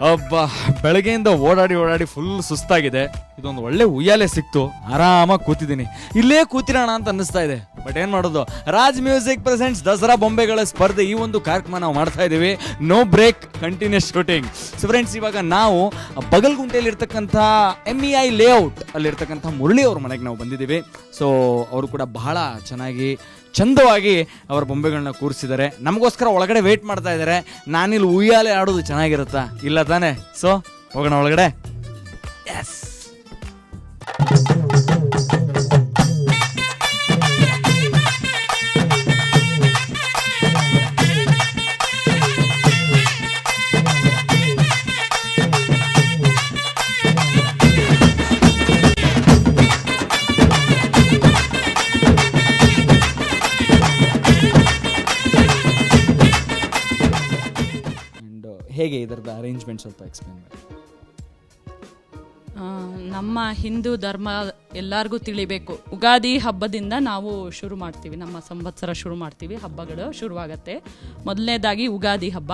ಅಬ್ಬಾ, ಬೆಳಗ್ಗೆಯಿಂದ ಓಡಾಡಿ ಫುಲ್ ಸುಸ್ತಾಗಿದೆ. ಇದೊಂದು ಒಳ್ಳೆ ಉಯ್ಯಾಲೆ ಸಿಕ್ತು, ಆರಾಮಾಗಿ ಕೂತಿದ್ದೀನಿ. ಇಲ್ಲೇ ಕೂತಿರೋಣ ಅಂತ ಅನ್ನಿಸ್ತಾ ಇದೆ. ಬಟ್ ಏನ್ ಮಾಡೋದು, ರಾಜ್ ಮ್ಯೂಸಿಕ್ ಪ್ರೆಸೆಂಟ್ಸ್ ದಸರಾ ಬೊಂಬೆಗಳ ಸ್ಪರ್ಧೆ, ಈ ಒಂದು ಕಾರ್ಯಕ್ರಮ ನಾವು ಮಾಡ್ತಾ ಇದ್ದೀವಿ. No break, continues shooting. So friends, ಇವಾಗ ನಾವು ಬಗಲ್ಗುಂಟೆಯಲ್ಲಿ ಇರ್ತಕ್ಕಂಥ MEI ಲೇಔಟ್ ಅಲ್ಲಿರ್ತಕ್ಕಂಥ ಮುರಳಿ ಅವ್ರ ಮನೆಗೆ ನಾವು ಬಂದಿದ್ದೀವಿ. ಸೊ ಅವರು ಕೂಡ ಬಹಳ ಚೆನ್ನಾಗಿ ಚಂದವಾಗಿ ಅವರ ಬೊಂಬೆಗಳನ್ನ ಕೂರಿಸಿದ್ದಾರೆ. ನಮಗೋಸ್ಕರ ಒಳಗಡೆ ವೇಟ್ ಮಾಡ್ತಾ ಇದ್ದಾರೆ. ನಾನಿಲ್ಲಿ ಉಯ್ಯಾಲೆ ಆಡೋದು ಚೆನ್ನಾಗಿರುತ್ತಾ? ಇಲ್ಲ ತಾನೆ? ಸೊ ಹೋಗೋಣ ಒಳಗಡೆ. ಎಸ್, ಹೇಗೆ ಇದರದ ಅರೇಂಜ್ಮೆಂಟ್ ಸ್ವಲ್ಪ ಎಕ್ಸ್ಪ್ಲೇನ್ ಮಾಡಿ. ನಮ್ಮ ಹಿಂದೂ ಧರ್ಮ ಎಲ್ಲರಿಗೂ ತಿಳಿಬೇಕು. ಉಗಾದಿ ಹಬ್ಬದಿಂದ ನಾವು ಶುರು ಮಾಡ್ತೀವಿ, ನಮ್ಮ ಸಂವತ್ಸರ ಶುರು ಮಾಡ್ತೀವಿ, ಹಬ್ಬಗಳು ಶುರುವಾಗತ್ತೆ. ಮೊದಲನೇದಾಗಿ ಉಗಾದಿ ಹಬ್ಬ.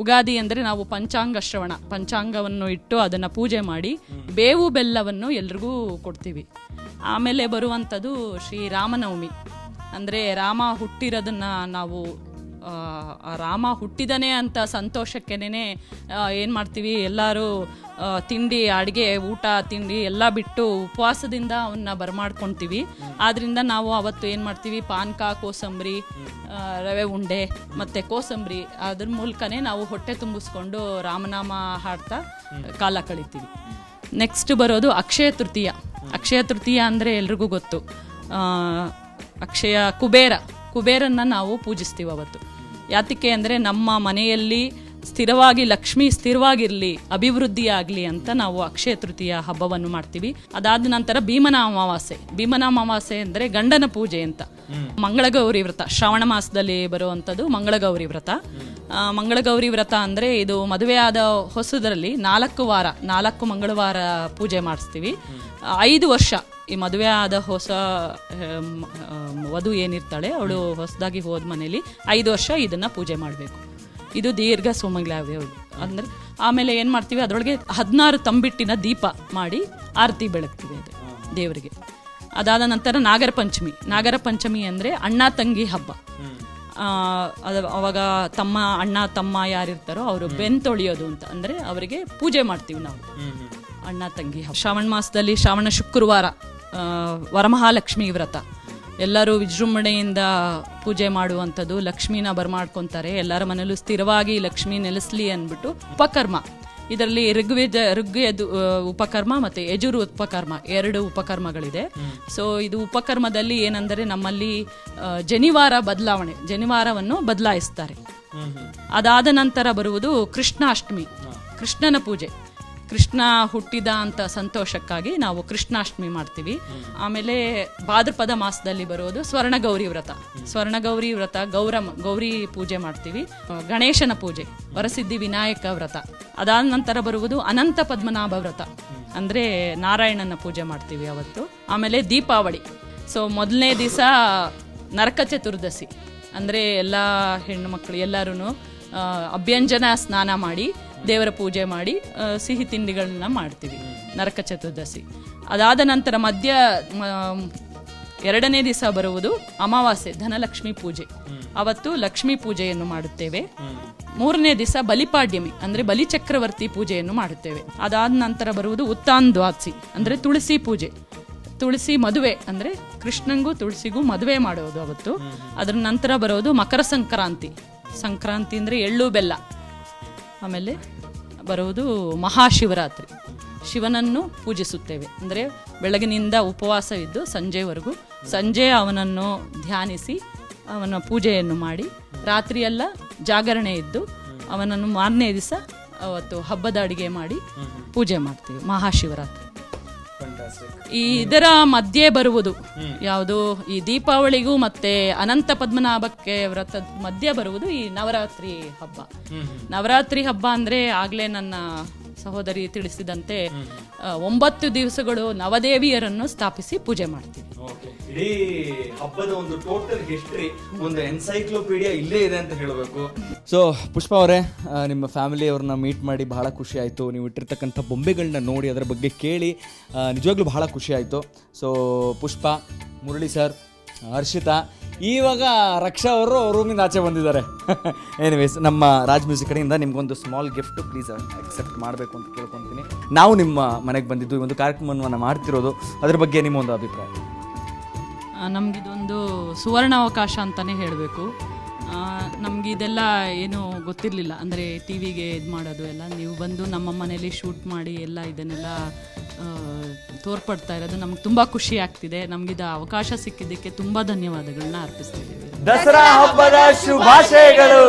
ಉಗಾದಿ ಅಂದರೆ ನಾವು ಪಂಚಾಂಗ ಶ್ರವಣ, ಪಂಚಾಂಗವನ್ನು ಇಟ್ಟು ಅದನ್ನು ಪೂಜೆ ಮಾಡಿ ಬೇವು ಬೆಲ್ಲವನ್ನು ಎಲ್ರಿಗೂ ಕೊಡ್ತೀವಿ. ಆಮೇಲೆ ಬರುವಂಥದ್ದು ಶ್ರೀರಾಮನವಮಿ. ಅಂದರೆ ರಾಮ ಹುಟ್ಟಿರೋದನ್ನು ನಾವು ರಾಮ ಹುಟ್ಟಿದನೇ ಅಂತ ಸಂತೋಷಕ್ಕೇನೆ ಏನು ಮಾಡ್ತೀವಿ, ಎಲ್ಲರೂ ತಿಂಡಿ, ಅಡುಗೆ, ಊಟ, ತಿಂಡಿ ಎಲ್ಲ ಬಿಟ್ಟು ಉಪವಾಸದಿಂದ ಅವನ್ನ ಬರಮಾಡ್ಕೊತೀವಿ. ಆದ್ದರಿಂದ ನಾವು ಅವತ್ತು ಏನು ಮಾಡ್ತೀವಿ, ಪಾನಕ, ಕೋಸಂಬರಿ, ರವೆ ಉಂಡೆ ಮತ್ತು ಕೋಸಂಬರಿ, ಅದ್ರ ಮೂಲಕನೇ ನಾವು ಹೊಟ್ಟೆ ತುಂಬಿಸ್ಕೊಂಡು ರಾಮನಾಮ ಹಾಡ್ತಾ ಕಾಲ ಕಳಿತೀವಿ. ನೆಕ್ಸ್ಟ್ ಬರೋದು ಅಕ್ಷಯ ತೃತೀಯ. ಅಕ್ಷಯ ತೃತೀಯ ಅಂದರೆ ಎಲ್ರಿಗೂ ಗೊತ್ತು. ಅಕ್ಷಯ ಕುಬೇರನ್ನ ನಾವು ಪೂಜಿಸ್ತೀವಿ ಅವತ್ತು. ಯಾತಕ್ಕೆ ಅಂದರೆ ನಮ್ಮ ಮನೆಯಲ್ಲಿ ಲಕ್ಷ್ಮಿ ಸ್ಥಿರವಾಗಿರಲಿ, ಅಭಿವೃದ್ಧಿ ಆಗಲಿ ಅಂತ ನಾವು ಅಕ್ಷಯ ತೃತೀಯ ಹಬ್ಬವನ್ನು ಮಾಡ್ತೀವಿ. ಅದಾದ ನಂತರ ಭೀಮನ ಅಮಾವಾಸ್ಯೆ ಅಂದರೆ ಗಂಡನ ಪೂಜೆ ಅಂತ. ಮಂಗಳಗೌರಿ ವ್ರತ, ಶ್ರಾವಣ ಮಾಸದಲ್ಲಿ ಬರುವಂಥದ್ದು ಮಂಗಳಗೌರಿ ವ್ರತ. ಮಂಗಳಗೌರಿ ವ್ರತ ಅಂದರೆ ಇದು ಮದುವೆಯಾದ ಹೊಸದರಲ್ಲಿ 4 ಮಂಗಳವಾರ ಪೂಜೆ ಮಾಡಿಸ್ತೀವಿ. 5 ವರ್ಷ ಈ ಮದುವೆ ಆದ ಹೊಸ ವಧು ಏನಿರ್ತಾಳೆ ಅವಳು ಹೊಸದಾಗಿ ಹೋದ ಮನೇಲಿ 5 ವರ್ಷ ಇದನ್ನ ಪೂಜೆ ಮಾಡಬೇಕು. ಇದು ದೀರ್ಘ ಸುಮಂಗಲಾವಧಿ ಅಂದ್ರೆ. ಆಮೇಲೆ ಏನು ಮಾಡ್ತೀವಿ, ಅದರೊಳಗೆ 16 ತಂಬಿಟ್ಟಿನ ದೀಪ ಮಾಡಿ ಆರತಿ ಬೆಳಗ್ತೀವಿ ಅದು ದೇವರಿಗೆ. ಅದಾದ ನಂತರ ನಾಗರ ಪಂಚಮಿ ಅಂದರೆ ಅಣ್ಣ ತಂಗಿ ಹಬ್ಬ. ಅವಾಗ ಅಣ್ಣ ತಮ್ಮ ಯಾರಿರ್ತಾರೋ ಅವರು ಬೆನ್ ತೊಳೆಯೋದು ಅಂತ, ಅಂದರೆ ಅವರಿಗೆ ಪೂಜೆ ಮಾಡ್ತೀವಿ ನಾವು, ಅಣ್ಣ ತಂಗಿ ಹಬ್ಬ. ಶ್ರಾವಣ ಮಾಸದಲ್ಲಿ ಶ್ರಾವಣ ಶುಕ್ರವಾರ ವರಮಹಾಲಕ್ಷ್ಮಿ ವ್ರತ. ಎಲ್ಲರೂ ವಿಜೃಂಭಣೆಯಿಂದ ಪೂಜೆ ಮಾಡುವಂಥದ್ದು. ಲಕ್ಷ್ಮೀನ ಬರಮಾಡ್ಕೊತಾರೆ. ಎಲ್ಲರ ಮನೆಯಲ್ಲೂ ಸ್ಥಿರವಾಗಿ ಲಕ್ಷ್ಮೀ ನೆಲೆಸಲಿ ಅಂದ್ಬಿಟ್ಟು ಉಪಕರ್ಮ. ಇದರಲ್ಲಿ ಋಗ್ವೇದ ಉಪಕರ್ಮ ಮತ್ತು ಯಜುರ್ ಉಪಕರ್ಮ 2 ಉಪಕರ್ಮಗಳಿದೆ. ಸೊ ಇದು ಉಪಕರ್ಮದಲ್ಲಿ ಏನಂದರೆ ನಮ್ಮಲ್ಲಿ ಜನಿವಾರವನ್ನು ಬದಲಾಯಿಸ್ತಾರೆ. ಅದಾದ ನಂತರ ಬರುವುದು ಕೃಷ್ಣಾಷ್ಟಮಿ, ಕೃಷ್ಣನ ಪೂಜೆ. ಕೃಷ್ಣ ಹುಟ್ಟಿದ ಅಂತ ಸಂತೋಷಕ್ಕಾಗಿ ನಾವು ಕೃಷ್ಣಾಷ್ಟಮಿ ಮಾಡ್ತೀವಿ. ಆಮೇಲೆ ಭಾದ್ರಪದ ಮಾಸದಲ್ಲಿ ಬರೋದು ಸ್ವರ್ಣಗೌರಿ ವ್ರತ, ಗೌರಿ ಪೂಜೆ ಮಾಡ್ತೀವಿ. ಗಣೇಶನ ಪೂಜೆ, ವರಸಿದ್ಧಿ ವಿನಾಯಕ ವ್ರತ. ಅದಾದ ನಂತರ ಬರುವುದು ಅನಂತ ಪದ್ಮನಾಭ ವ್ರತ, ಅಂದರೆ ನಾರಾಯಣನ ಪೂಜೆ ಮಾಡ್ತೀವಿ ಅವತ್ತು. ಆಮೇಲೆ ದೀಪಾವಳಿ. ಸೊ ಮೊದಲನೇ ದಿವಸ ನರಕ ಚತುರ್ದಶಿ, ಅಂದರೆ ಎಲ್ಲ ಹೆಣ್ಣು ಮಕ್ಕಳು ಎಲ್ಲರೂ ಅಭ್ಯಂಜನ ಸ್ನಾನ ಮಾಡಿ ದೇವರ ಪೂಜೆ ಮಾಡಿ ಸಿಹಿ ತಿಂಡಿಗಳನ್ನ ಮಾಡ್ತೀವಿ ನರಕ ಚತುರ್ದಶಿ. ಅದಾದ ನಂತರ ಎರಡನೇ ದಿವಸ ಬರುವುದು ಅಮಾವಾಸ್ಯೆ, ಧನಲಕ್ಷ್ಮಿ ಪೂಜೆ. ಅವತ್ತು ಲಕ್ಷ್ಮೀ ಪೂಜೆಯನ್ನು ಮಾಡುತ್ತೇವೆ. 3ನೇ ದಿವಸ ಬಲಿಪಾಡ್ಯಮಿ, ಅಂದರೆ ಬಲಿಚಕ್ರವರ್ತಿ ಪೂಜೆಯನ್ನು ಮಾಡುತ್ತೇವೆ. ಅದಾದ ನಂತರ ಬರುವುದು ಉತ್ತಾನ್ ದ್ವಾದಶಿ, ಅಂದರೆ ತುಳಸಿ ಪೂಜೆ. ತುಳಸಿ ಮದುವೆ, ಅಂದರೆ ಕೃಷ್ಣಂಗೂ ತುಳಸಿಗೂ ಮದುವೆ ಮಾಡೋದು ಅವತ್ತು. ಅದರ ನಂತರ ಬರೋದು ಮಕರ ಸಂಕ್ರಾಂತಿ ಅಂದರೆ ಎಳ್ಳು ಬೆಲ್ಲ. ಆಮೇಲೆ ಬರುವುದು ಮಹಾಶಿವರಾತ್ರಿ, ಶಿವನನ್ನು ಪೂಜಿಸುತ್ತೇವೆ. ಅಂದರೆ ಬೆಳಗಿನಿಂದ ಉಪವಾಸವಿದ್ದು ಸಂಜೆ ಅವನನ್ನು ಧ್ಯಾನಿಸಿ ಅವನ ಪೂಜೆಯನ್ನು ಮಾಡಿ ರಾತ್ರಿಯೆಲ್ಲ ಜಾಗರಣೆ ಇದ್ದು ಅವನನ್ನು 4ನೇ ದಿವಸ ಅವತ್ತು ಹಬ್ಬದ ಅಡಿಗೆ ಮಾಡಿ ಪೂಜೆ ಮಾಡ್ತೀವಿ, ಮಹಾಶಿವರಾತ್ರಿ. ಇದರ ಮಧ್ಯೆ ಬರುವುದು ಯಾವುದು, ಈ ದೀಪಾವಳಿಗೂ ಮತ್ತೆ ಅನಂತ ಪದ್ಮನಾಭಕ್ಕೆ ವ್ರತದ ಮಧ್ಯೆ ಬರುವುದು ಈ ನವರಾತ್ರಿ ಹಬ್ಬ. ನವರಾತ್ರಿ ಹಬ್ಬ ಅಂದ್ರೆ ಆಗ್ಲೇ ನನ್ನ ಸಹೋದರಿ ತಿಳಿಸಿದಂತೆ 9 ದಿವಸಗಳು ನವದೇವಿಯರನ್ನು ಸ್ಥಾಪಿಸಿ ಪೂಜೆ ಮಾಡ್ತೀವಿ. ಇಡೀ ಹಬ್ಬದ ಒಂದು ಟೋಟಲ್ ಹಿಸ್ಟ್ರಿ, ಒಂದು ಎನ್ಸೈಕ್ಲೋಪೀಡಿಯಾ ಇಲ್ಲೇ ಇದೆ ಅಂತ ಹೇಳಬೇಕು. ಸೊ ಪುಷ್ಪ ಅವರೇ, ನಿಮ್ಮ ಫ್ಯಾಮಿಲಿ ಅವ್ರನ್ನ ಮೀಟ್ ಮಾಡಿ ಬಹಳ ಖುಷಿ ಆಯಿತು. ನೀವು ಇಟ್ಟಿರ್ತಕ್ಕಂಥ ಬೊಂಬೆಗಳನ್ನ ನೋಡಿ ಅದರ ಬಗ್ಗೆ ಕೇಳಿ ನಿಜವಾಗ್ಲೂ ಬಹಳ ಖುಷಿ ಆಯಿತು. ಸೊ ಪುಷ್ಪ, ಮುರಳಿ ಸರ್, ಹರ್ಷಿತಾ, ಇವಾಗ ರಕ್ಷಾ ಅವರು ರೂಮಿಂದ ಆಚೆ ಬಂದಿದ್ದಾರೆ. ಎನಿವೇಸ್, ನಮ್ಮ ರಾಜ್ ಮ್ಯೂಸಿಕ್ ಕಡೆಯಿಂದ ನಿಮ್ಗೊಂದು ಸ್ಮಾಲ್ ಗಿಫ್ಟ್ ಪ್ಲೀಸ್ ಅಕ್ಸೆಪ್ಟ್ ಮಾಡಬೇಕು ಅಂತ ಕೇಳ್ಕೊತೀನಿ. ನಾವು ನಿಮ್ಮ ಮನೆಗೆ ಬಂದಿದ್ದು, ಈ ಒಂದು ಕಾರ್ಯಕ್ರಮವನ್ನು ಮಾಡ್ತಿರೋದು, ಅದ್ರ ಬಗ್ಗೆ ನಿಮ್ಮ ಒಂದು ಅಭಿಪ್ರಾಯ? ನಮಗಿದೊಂದು ಸುವರ್ಣಾವಕಾಶ ಅಂತಲೇ ಹೇಳಬೇಕು. ನಮಗೆ ಇದೆಲ್ಲ ಏನು ಗೊತ್ತಿರಲಿಲ್ಲ, ಅಂದರೆ ಟಿ ವಿಗೆ ಇದು ಮಾಡೋದು ಎಲ್ಲ. ನೀವು ಬಂದು ನಮ್ಮ ಮನೇಲಿ ಶೂಟ್ ಮಾಡಿ ಎಲ್ಲ ಇದನ್ನೆಲ್ಲ ತೋರ್ಪಡ್ತಾ ಇರೋದು ನಮ್ಗೆ ತುಂಬ ಖುಷಿ ಆಗ್ತಿದೆ. ನಮಗಿದ ಅವಕಾಶ ಸಿಕ್ಕಿದ್ದಕ್ಕೆ ತುಂಬ ಧನ್ಯವಾದಗಳನ್ನ ಅರ್ಪಿಸ್ತಿದ್ದೀವಿ. ದಸರಾ ಹಬ್ಬದ ಶುಭಾಶಯಗಳು.